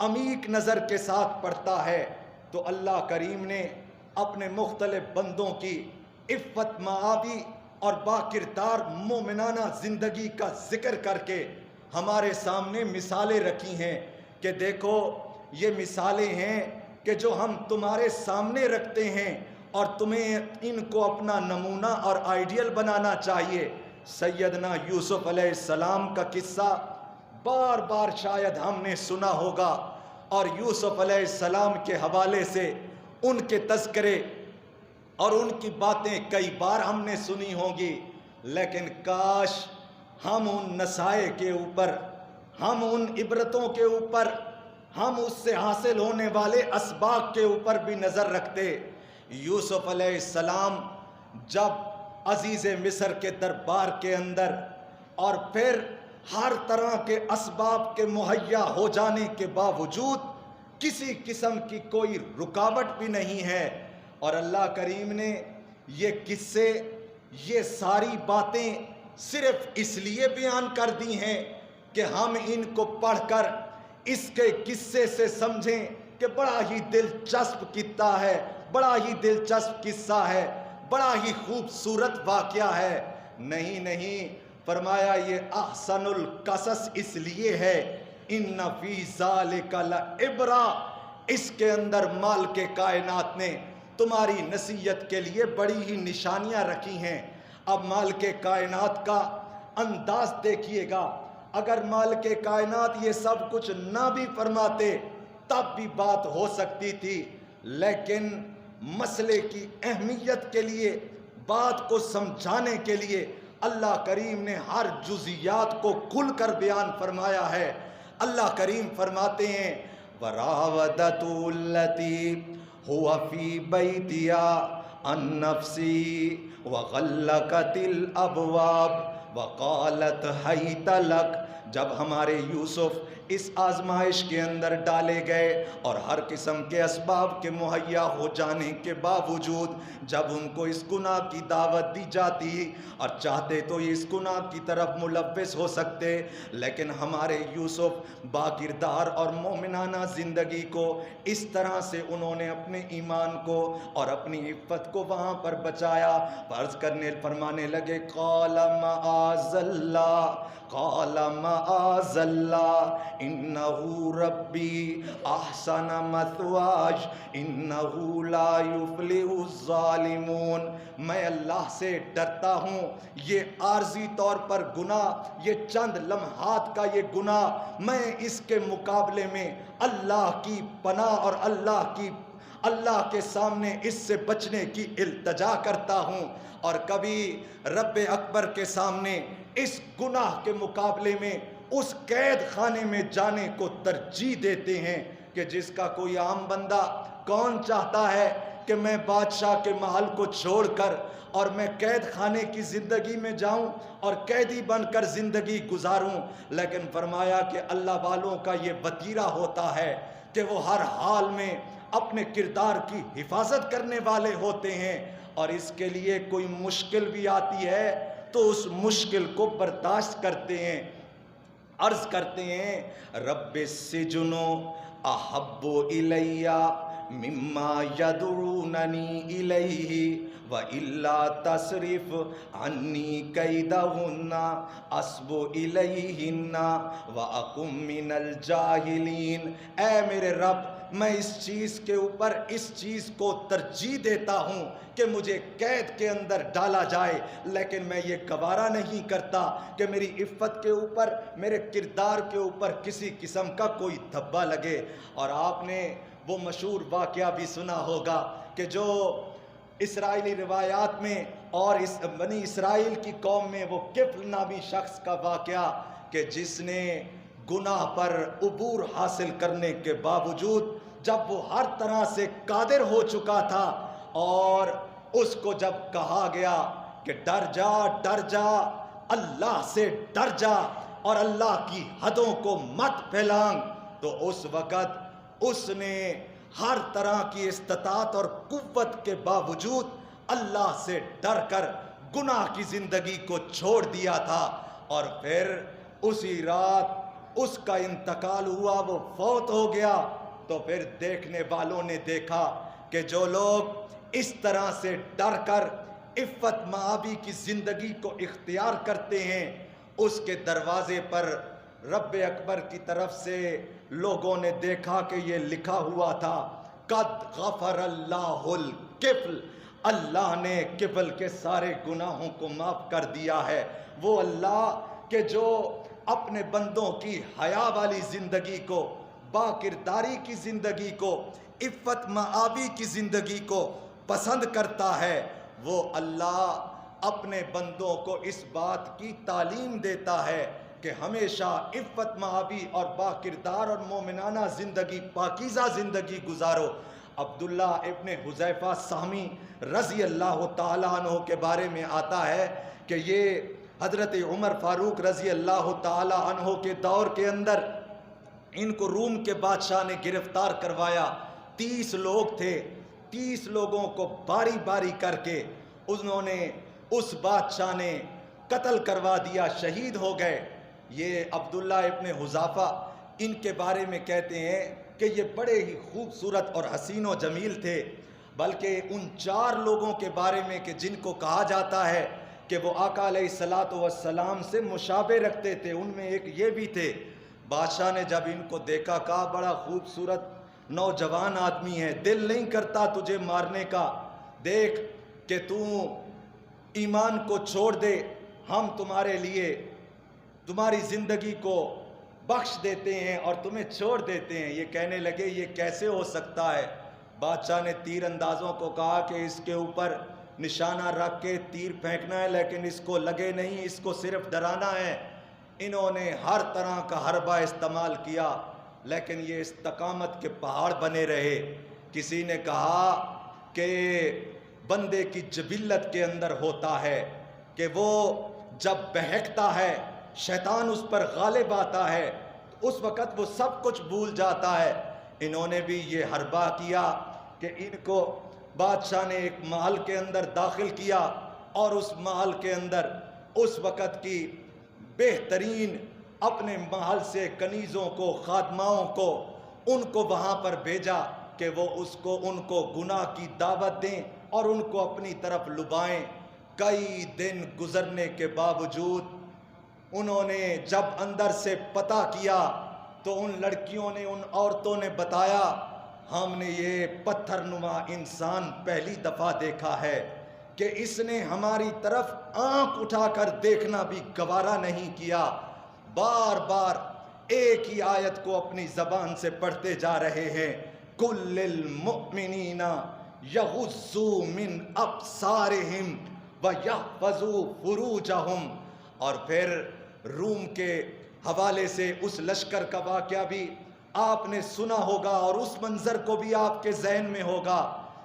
عمیق نظر کے ساتھ پڑھتا ہے تو اللہ کریم نے اپنے مختلف بندوں کی عفت معابی اور باکردار مومنانہ زندگی کا ذکر کر کے ہمارے سامنے مثالیں رکھی ہیں کہ دیکھو یہ مثالیں ہیں کہ جو ہم تمہارے سامنے رکھتے ہیں اور تمہیں ان کو اپنا نمونہ اور آئیڈیل بنانا چاہیے۔ سیدنا یوسف علیہ السلام کا قصہ بار بار شاید ہم نے سنا ہوگا، اور یوسف علیہ السلام کے حوالے سے ان کے تذکرے اور ان کی باتیں کئی بار ہم نے سنی ہوں گی، لیکن کاش ہم ان نصائح کے اوپر، ہم ان عبرتوں کے اوپر، ہم اس سے حاصل ہونے والے اسباق کے اوپر بھی نظر رکھتے۔ یوسف علیہ السلام جب عزیز مصر کے دربار کے اندر اور پھر ہر طرح کے اسباب کے مہیا ہو جانے کے باوجود کسی قسم کی کوئی رکاوٹ بھی نہیں ہے، اور اللہ کریم نے یہ قصے، یہ ساری باتیں صرف اس لیے بیان کر دی ہیں کہ ہم ان کو پڑھ کر اس کے قصے سے سمجھیں کہ بڑا ہی دلچسپ قصہ ہے، بڑا ہی دلچسپ قصہ ہے، بڑا ہی خوبصورت واقعہ ہے۔ نہیں، فرمایا یہ احسن القصص اس لیے ہے، ان فی ذالک لعبرہ، اس کے اندر مالک کائنات نے تمہاری نصیحت کے لیے بڑی ہی نشانیاں رکھی ہیں۔ اب مالک کائنات کا انداز دیکھیے گا، اگر مالک کائنات یہ سب کچھ نہ بھی فرماتے تب بھی بات ہو سکتی تھی، لیکن مسئلے کی اہمیت کے لیے، بات کو سمجھانے کے لیے اللہ کریم نے ہر جزیات کو کھل کر بیان فرمایا ہے۔ اللہ کریم فرماتے ہیں وَرَاوَدَتُهُ الَّتِي هُوَ فِي بَيْتِهَا عَن نَّفْسِهِ وَغَلَّقَتِ الْأَبْوَابَ وَقَالَتْ هَيْتَ لَكَ، جب ہمارے یوسف اس آزمائش کے اندر ڈالے گئے اور ہر قسم کے اسباب کے مہیا ہو جانے کے باوجود جب ان کو اس گناہ کی دعوت دی جاتی اور چاہتے تو یہ اس گناہ کی طرف ملوث ہو سکتے، لیکن ہمارے یوسف باکردار اور مومنانہ زندگی کو اس طرح سے انہوں نے اپنے ایمان کو اور اپنی عفت کو وہاں پر بچایا۔ فرمانے لگے قال معاذ اللہ، قال معاذ اللہ انہو ربی احسن مثواج انہو لا یفلح الظالمون، میں اللہ سے ڈرتا ہوں یہ عارضی طور پر گناہ، یہ چند لمحات کا یہ گناہ، میں اس کے مقابلے میں اللہ کی پناہ اور اللہ کے سامنے اس سے بچنے کی التجا کرتا ہوں، اور کبھی رب اکبر کے سامنے اس گناہ کے مقابلے میں اس قید خانے میں جانے کو ترجیح دیتے ہیں کہ جس کا کوئی عام بندہ کون چاہتا ہے کہ میں بادشاہ کے محل کو چھوڑ کر اور میں قید خانے کی زندگی میں جاؤں اور قیدی بن کر زندگی گزاروں، لیکن فرمایا کہ اللہ والوں کا یہ وتیرہ ہوتا ہے کہ وہ ہر حال میں اپنے کردار کی حفاظت کرنے والے ہوتے ہیں، اور اس کے لیے کوئی مشکل بھی آتی ہے تو اس مشکل کو برداشت کرتے ہیں۔ عرض کرتے ہیں رب السجن احب الی مما یدعوننی الیہ وَإِلَّا تَصْرِفْ عَنِّي كَيْدَهُنَّ أَصْبُ إِلَيْهِنَّ وَأَكُن مِّنَ الْجَاهِلِينَ، اے میرے رب میں اس چیز کے اوپر اس چیز کو ترجیح دیتا ہوں کہ مجھے قید کے اندر ڈالا جائے، لیکن میں یہ گوارا نہیں کرتا کہ میری عفت کے اوپر، میرے کردار کے اوپر کسی قسم کا کوئی دھبا لگے۔ اور آپ نے وہ مشہور واقعہ بھی سنا ہوگا کہ جو اسرائیلی روایات میں اور اس بنی اسرائیل کی قوم میں وہ کفل نامی شخص کا واقعہ کہ جس نے گناہ پر عبور حاصل کرنے کے باوجود جب وہ ہر طرح سے قادر ہو چکا تھا اور اس کو جب کہا گیا کہ ڈر جا اللہ سے ڈر جا اور اللہ کی حدوں کو مت پھیلانگ، تو اس وقت اس نے ہر طرح کی استطاعت اور قوت کے باوجود اللہ سے ڈر کر گناہ کی زندگی کو چھوڑ دیا تھا، اور پھر اسی رات اس کا انتقال ہوا، وہ فوت ہو گیا۔ تو پھر دیکھنے والوں نے دیکھا کہ جو لوگ اس طرح سے ڈر کر عفت معابی کی زندگی کو اختیار کرتے ہیں، اس کے دروازے پر رب اکبر کی طرف سے لوگوں نے دیکھا کہ یہ لکھا ہوا تھا قد غفر اللہ الکفل، اللہ نے کفل کے سارے گناہوں کو معاف کر دیا ہے۔ وہ اللہ کہ جو اپنے بندوں کی حیا والی زندگی کو، با کرداری کی زندگی کو، عفت معابی کی زندگی کو پسند کرتا ہے، وہ اللہ اپنے بندوں کو اس بات کی تعلیم دیتا ہے کہ ہمیشہ عفت معابی اور با کردار اور مومنانہ زندگی، پاکیزہ زندگی گزارو۔ عبداللہ ابن حذیفہ سہمی رضی اللہ تعالیٰ عنہ کے بارے میں آتا ہے کہ یہ حضرت عمر فاروق رضی اللہ تعالیٰ عنہ کے دور کے اندر ان کو روم کے بادشاہ نے گرفتار کروایا۔ 30 لوگ تھے، 30 لوگوں کو باری باری کر کے انہوں نے اس بادشاہ نے قتل کروا دیا، شہید ہو گئے۔ یہ عبداللہ ابن حذیفہ ان کے بارے میں کہتے ہیں کہ یہ بڑے ہی خوبصورت اور حسین و جمیل تھے، بلکہ ان 4 لوگوں کے بارے میں کہ جن کو کہا جاتا ہے کہ وہ آقا علیہ الصلوۃ والسلام سے مشابہ رکھتے تھے، ان میں ایک یہ بھی تھے۔ بادشاہ نے جب ان کو دیکھا کہا بڑا خوبصورت نوجوان آدمی ہے، دل نہیں کرتا تجھے مارنے کا، دیکھ کہ تو ایمان کو چھوڑ دے، ہم تمہارے لیے تمہاری زندگی کو بخش دیتے ہیں اور تمہیں چھوڑ دیتے ہیں۔ یہ کہنے لگے یہ کیسے ہو سکتا ہے؟ بادشاہ نے تیر اندازوں کو کہا کہ اس کے اوپر نشانہ رکھ کے تیر پھینکنا ہے، لیکن اس کو لگے نہیں، اس کو صرف ڈرانا ہے۔ انہوں نے ہر طرح کا حربہ استعمال کیا، لیکن یہ استقامت کے پہاڑ بنے رہے۔ کسی نے کہا کہ بندے کی جبلت کے اندر ہوتا ہے کہ وہ جب بہکتا ہے، شیطان اس پر غالب آتا ہے، اس وقت وہ سب کچھ بھول جاتا ہے۔ انہوں نے بھی یہ حربہ کیا کہ ان کو بادشاہ نے ایک محل کے اندر داخل کیا، اور اس محل کے اندر اس وقت کی بہترین اپنے محل سے کنیزوں کو، خادماؤں کو، ان کو وہاں پر بھیجا کہ وہ ان کو گناہ کی دعوت دیں اور ان کو اپنی طرف لبائیں۔ کئی دن گزرنے کے باوجود انہوں نے جب اندر سے پتہ کیا تو ان لڑکیوں نے، ان عورتوں نے بتایا ہم نے یہ پتھر نما انسان پہلی دفعہ دیکھا ہے کہ اس نے ہماری طرف آنکھ اٹھا کر دیکھنا بھی گوارا نہیں کیا۔ بار بار ایک ہی آیت کو اپنی زبان سے پڑھتے جا رہے ہیں، کل للمؤمنین یغضوا من ابصارہم ویحفظوا فروجہم۔ اور پھر روم کے حوالے سے اس لشکر کا واقعہ بھی آپ نے سنا ہوگا اور اس منظر کو بھی آپ کے ذہن میں ہوگا،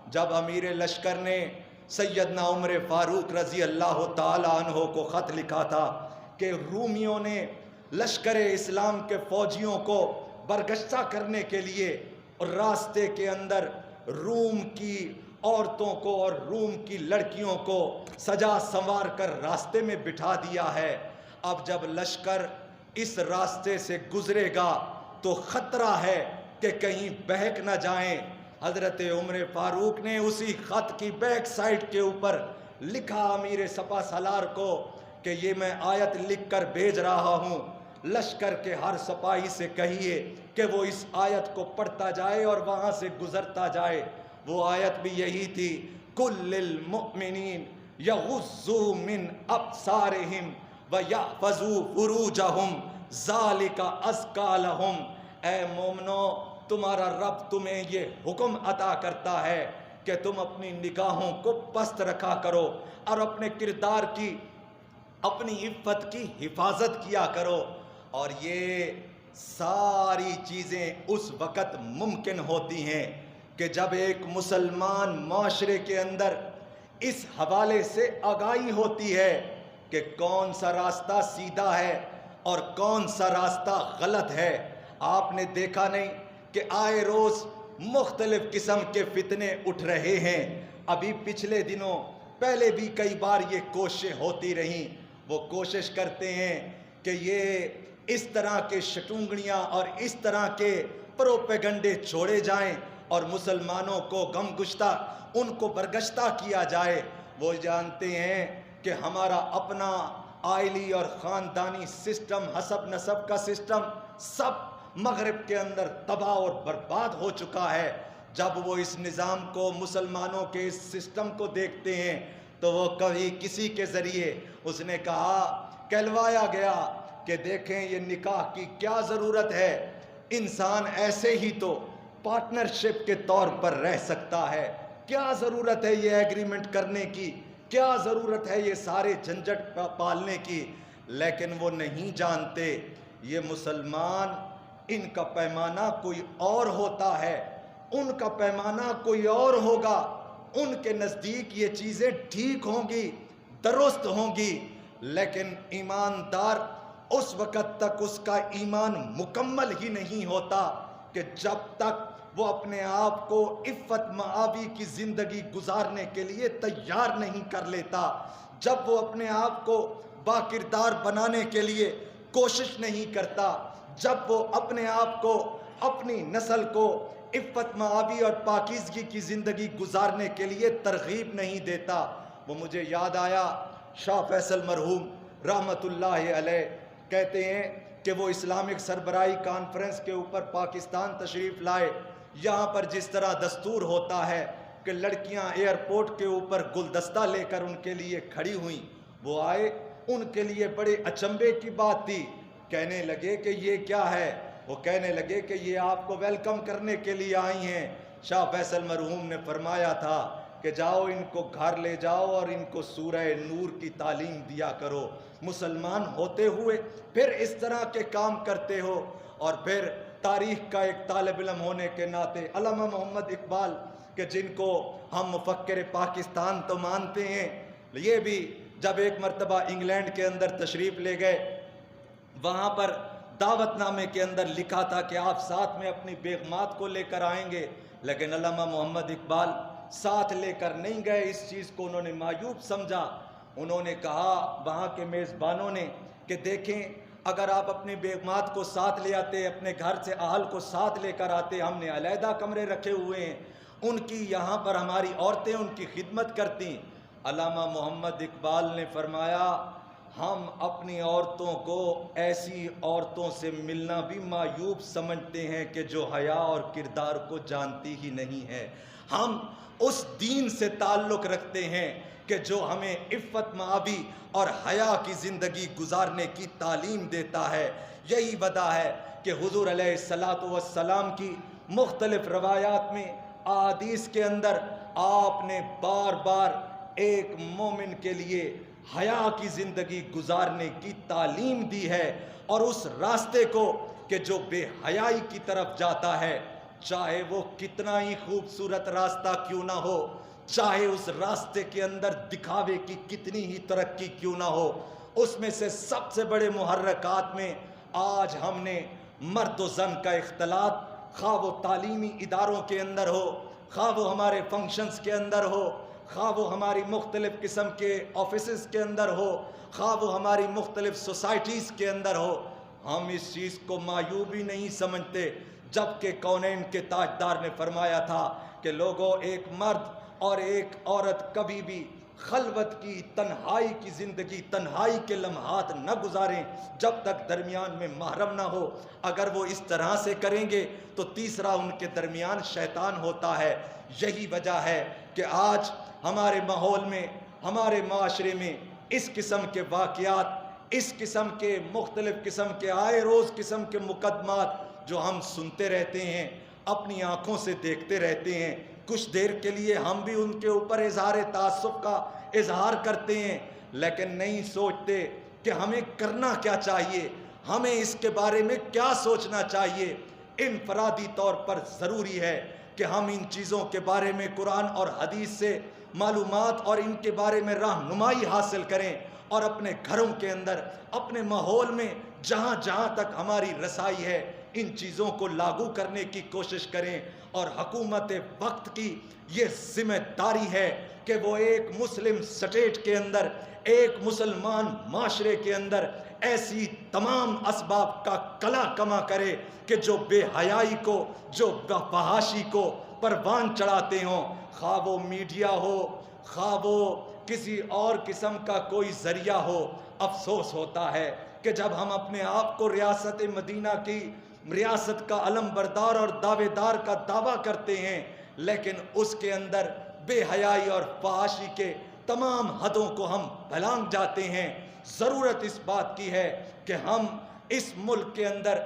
جب امیر لشکر نے سیدنا عمر فاروق رضی اللہ تعالی عنہ کو خط لکھا تھا کہ رومیوں نے لشکر اسلام کے فوجیوں کو برگشتہ کرنے کے لیے اور راستے کے اندر روم کی عورتوں کو اور روم کی لڑکیوں کو سجا سنوار کر راستے میں بٹھا دیا ہے۔ اب جب لشکر اس راستے سے گزرے گا تو خطرہ ہے کہ کہیں بہک نہ جائیں۔ حضرت عمر فاروق نے اسی خط کی بیک سائٹ کے اوپر لکھا امیر سپہ سالار کو کہ یہ میں آیت لکھ کر بھیج رہا ہوں، لشکر کے ہر سپاہی سے کہیے کہ وہ اس آیت کو پڑھتا جائے اور وہاں سے گزرتا جائے۔ وہ آیت بھی یہی تھی، کل للمؤمنین یغضوا من ابصارہم ویحفظوا فروجہم ذالک ازکی لہم۔ اے مومنو، تمہارا رب تمہیں یہ حکم عطا کرتا ہے کہ تم اپنی نگاہوں کو پست رکھا کرو اور اپنے کردار کی، اپنی عفت کی حفاظت کیا کرو۔ اور یہ ساری چیزیں اس وقت ممکن ہوتی ہیں کہ جب ایک مسلمان معاشرے کے اندر اس حوالے سے آگاہی ہوتی ہے کہ کون سا راستہ سیدھا ہے اور کون سا راستہ غلط ہے۔ آپ نے دیکھا نہیں کہ آئے روز مختلف قسم کے فتنے اٹھ رہے ہیں؟ ابھی پچھلے دنوں پہلے بھی کئی بار یہ کوششیں ہوتی رہیں. وہ کوشش کرتے ہیں کہ یہ اس طرح کے شٹونگڑیاں اور اس طرح کے پروپیگنڈے چھوڑے جائیں اور مسلمانوں کو غم گشتہ ان کو برگشتہ کیا جائے. وہ جانتے ہیں کہ ہمارا اپنا آئلی اور خاندانی سسٹم، حسب نسب کا سسٹم سب مغرب کے اندر تباہ اور برباد ہو چکا ہے. جب وہ اس نظام کو، مسلمانوں کے اس سسٹم کو دیکھتے ہیں تو وہ کبھی کسی کے ذریعے اس نے کہا، کہلوایا گیا کہ دیکھیں یہ نکاح کی کیا ضرورت ہے، انسان ایسے ہی تو پارٹنرشپ کے طور پر رہ سکتا ہے، کیا ضرورت ہے یہ ایگریمنٹ کرنے کی، کیا ضرورت ہے یہ سارے جھنجٹ پالنے کی. لیکن وہ نہیں جانتے یہ مسلمان، ان کا پیمانہ کوئی اور ہوتا ہے، ان کا پیمانہ کوئی اور ہوگا. ان کے نزدیک یہ چیزیں ٹھیک ہوں گی، درست ہوں گی، لیکن ایماندار اس وقت تک اس کا ایمان مکمل ہی نہیں ہوتا کہ جب تک وہ اپنے آپ کو عفت معابی کی زندگی گزارنے کے لیے تیار نہیں کر لیتا، جب وہ اپنے آپ کو باکردار بنانے کے لیے کوشش نہیں کرتا، جب وہ اپنے آپ کو، اپنی نسل کو عفت معابی اور پاکیزگی کی زندگی گزارنے کے لیے ترغیب نہیں دیتا. وہ مجھے یاد آیا شاہ فیصل مرحوم رحمت اللہ علیہ کہتے ہیں کہ وہ اسلامک سربراہی کانفرنس کے اوپر پاکستان تشریف لائے. یہاں پر جس طرح دستور ہوتا ہے کہ لڑکیاں ایئرپورٹ کے اوپر گلدستہ لے کر ان کے لیے کھڑی ہوئیں، وہ آئے، ان کے لیے بڑے اچنبے کی بات تھی. کہنے لگے کہ یہ کیا ہے؟ وہ کہنے لگے کہ یہ آپ کو ویلکم کرنے کے لیے آئی ہیں. شاہ فیصل مرحوم نے فرمایا تھا کہ جاؤ ان کو گھر لے جاؤ اور ان کو سورہ نور کی تعلیم دیا کرو. مسلمان ہوتے ہوئے پھر اس طرح کے کام کرتے ہو. اور پھر تاریخ کا ایک طالب علم ہونے کے ناطے علامہ محمد اقبال کہ جن کو ہم مفکر پاکستان تو مانتے ہیں، یہ بھی جب ایک مرتبہ انگلینڈ کے اندر تشریف لے گئے، وہاں پر دعوت نامے کے اندر لکھا تھا کہ آپ ساتھ میں اپنی بیگمات کو لے کر آئیں گے، لیکن علامہ محمد اقبال ساتھ لے کر نہیں گئے. اس چیز کو انہوں نے معیوب سمجھا. انہوں نے کہا وہاں کے میزبانوں نے کہ دیکھیں اگر آپ اپنی بیگمات کو ساتھ لے آتے، اپنے گھر سے اہل کو ساتھ لے کر آتے، ہم نے علیحدہ کمرے رکھے ہوئے ہیں، ان کی یہاں پر ہماری عورتیں ان کی خدمت کرتی. علامہ محمد اقبال نے فرمایا ہم اپنی عورتوں کو ایسی عورتوں سے ملنا بھی معیوب سمجھتے ہیں کہ جو حیا اور کردار کو جانتی ہی نہیں ہے. ہم اس دین سے تعلق رکھتے ہیں کہ جو ہمیں عفت معابی اور حیا کی زندگی گزارنے کی تعلیم دیتا ہے. یہی وجہ ہے کہ حضور علیہ الصلاۃ والسلام کی مختلف روایات میں، احادیث کے اندر آپ نے بار بار ایک مومن کے لیے حیا کی زندگی گزارنے کی تعلیم دی ہے. اور اس راستے کو کہ جو بے حیائی کی طرف جاتا ہے، چاہے وہ کتنا ہی خوبصورت راستہ کیوں نہ ہو، چاہے اس راستے کے اندر دکھاوے کی کتنی ہی ترقی کیوں نہ ہو، اس میں سے سب سے بڑے محرکات میں آج ہم نے مرد و زن کا اختلاط، خواہ وہ تعلیمی اداروں کے اندر ہو، خواہ وہ ہمارے فنکشنز کے اندر ہو، خواہ وہ ہماری مختلف قسم کے آفیسز کے اندر ہو، خواہ وہ ہماری مختلف سوسائٹیز کے اندر ہو، ہم اس چیز کو معیوب ہی نہیں سمجھتے. جبکہ کونین کے تاجدار نے فرمایا تھا کہ لوگوں، ایک مرد اور ایک عورت کبھی بھی خلوت کی، تنہائی کی زندگی، تنہائی کے لمحات نہ گزاریں جب تک درمیان میں محرم نہ ہو. اگر وہ اس طرح سے کریں گے تو تیسرا ان کے درمیان شیطان ہوتا ہے. یہی وجہ ہے کہ آج ہمارے ماحول میں، ہمارے معاشرے میں اس قسم کے واقعات، اس قسم کے مختلف قسم کے آئے روز قسم کے مقدمات جو ہم سنتے رہتے ہیں، اپنی آنکھوں سے دیکھتے رہتے ہیں. کچھ دیر کے لیے ہم بھی ان کے اوپر اظہار تعصب کا اظہار کرتے ہیں، لیکن نہیں سوچتے کہ ہمیں کرنا کیا چاہیے، ہمیں اس کے بارے میں کیا سوچنا چاہیے. انفرادی طور پر ضروری ہے کہ ہم ان چیزوں کے بارے میں قرآن اور حدیث سے معلومات اور ان کے بارے میں رہنمائی حاصل کریں، اور اپنے گھروں کے اندر، اپنے ماحول میں جہاں جہاں تک ہماری رسائی ہے، ان چیزوں کو لاگو کرنے کی کوشش کریں، اور حکومت وقت کی یہ ذمہ داری ہے کہ وہ ایک مسلم سٹیٹ کے اندر، ایک مسلمان معاشرے کے اندر ایسی تمام اسباب کا کلا کما کرے کہ جو بے حیائی کو، جو فحاشی کو پروان چڑھاتے ہوں، خواہ وہ میڈیا ہو، خواہ وہ کسی اور قسم کا کوئی ذریعہ ہو۔ افسوس ہوتا ہے کہ جب ہم اپنے آپ کو ریاست مدینہ کی ریاست کا علم بردار اور دعوے دار کا دعویٰ کرتے ہیں، لیکن اس کے اندر بے حیائی اور فحاشی کے تمام حدوں کو ہم پھلانگ جاتے ہیں۔ ضرورت اس بات کی ہے کہ ہم اس ملک کے اندر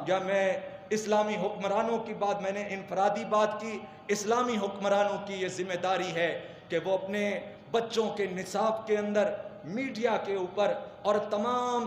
یا میں اسلامی حکمرانوں کی بات، میں نے انفرادی بات کی، اسلامی حکمرانوں کی یہ ذمہ داری ہے کہ وہ اپنے بچوں کے نصاب کے اندر میڈیا کے اوپر اور تمام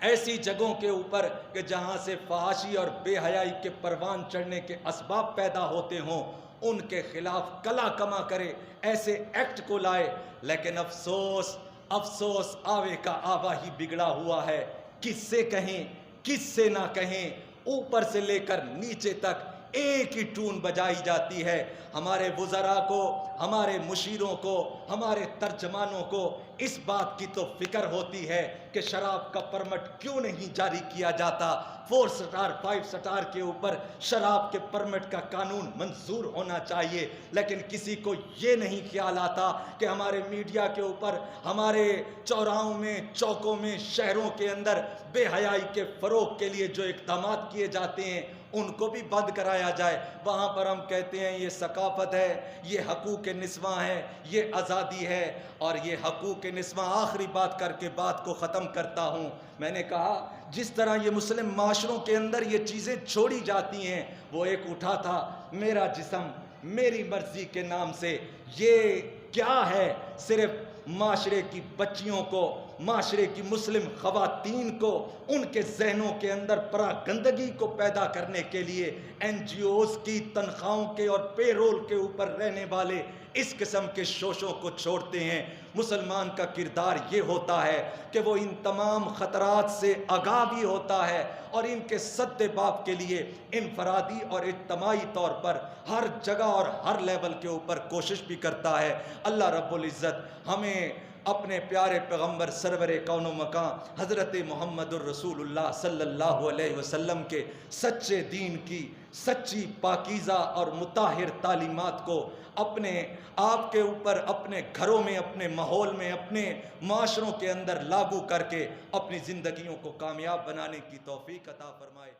ایسی جگہوں کے اوپر کہ جہاں سے فحاشی اور بے حیائی کے پروان چڑھنے کے اسباب پیدا ہوتے ہوں، ان کے خلاف کلا کما کرے، ایسے ایکٹ کو لائے۔ لیکن افسوس آوے کا آوا ہی بگڑا ہوا ہے۔ کس سے کہیں، کس سے نہ کہیں، اوپر سے لے کر نیچے تک ایک ہی ٹون بجائی جاتی ہے۔ ہمارے وزراء کو، ہمارے مشیروں کو، ہمارے ترجمانوں کو اس بات کی تو فکر ہوتی ہے کہ شراب کا پرمٹ کیوں نہیں جاری کیا جاتا، 4 سٹار 5 سٹار کے اوپر شراب کے پرمٹ کا قانون منظور ہونا چاہیے، لیکن کسی کو یہ نہیں خیال آتا کہ ہمارے میڈیا کے اوپر، ہمارے چوراہوں میں، چوکوں میں، شہروں کے اندر بے حیائی کے فروغ کے لیے جو اقدامات کیے جاتے ہیں ان کو بھی بند کرایا جائے۔ وہاں پر ہم کہتے ہیں یہ ثقافت ہے، یہ حقوق نسواں ہے، یہ آزادی ہے، اور یہ حقوق نسواں، آخری بات کر کے بات کو ختم کرتا ہوں۔ میں نے کہا جس طرح یہ مسلم معاشروں کے اندر یہ چیزیں چھوڑی جاتی ہیں، وہ ایک اٹھا تھا میرا جسم میری مرضی کے نام سے، یہ کیا ہے؟ صرف معاشرے کی بچیوں کو، معاشرے کی مسلم خواتین کو، ان کے ذہنوں کے اندر پراگندگی کو پیدا کرنے کے لیے این جی اوز کی تنخواہوں کے اور پے رول کے اوپر رہنے والے اس قسم کے شوشوں کو چھوڑتے ہیں۔ مسلمان کا کردار یہ ہوتا ہے کہ وہ ان تمام خطرات سے آگاہ بھی ہوتا ہے اور ان کے سد باب کے لیے انفرادی اور اجتماعی طور پر ہر جگہ اور ہر لیول کے اوپر کوشش بھی کرتا ہے۔ اللہ رب العزت ہمیں اپنے پیارے پیغمبر سرور کون و مکان حضرت محمد الرسول اللہ صلی اللہ علیہ وسلم کے سچے دین کی سچی پاکیزہ اور مطہر تعلیمات کو اپنے آپ کے اوپر، اپنے گھروں میں، اپنے ماحول میں، اپنے معاشروں کے اندر لاگو کر کے اپنی زندگیوں کو کامیاب بنانے کی توفیق عطا فرمائے۔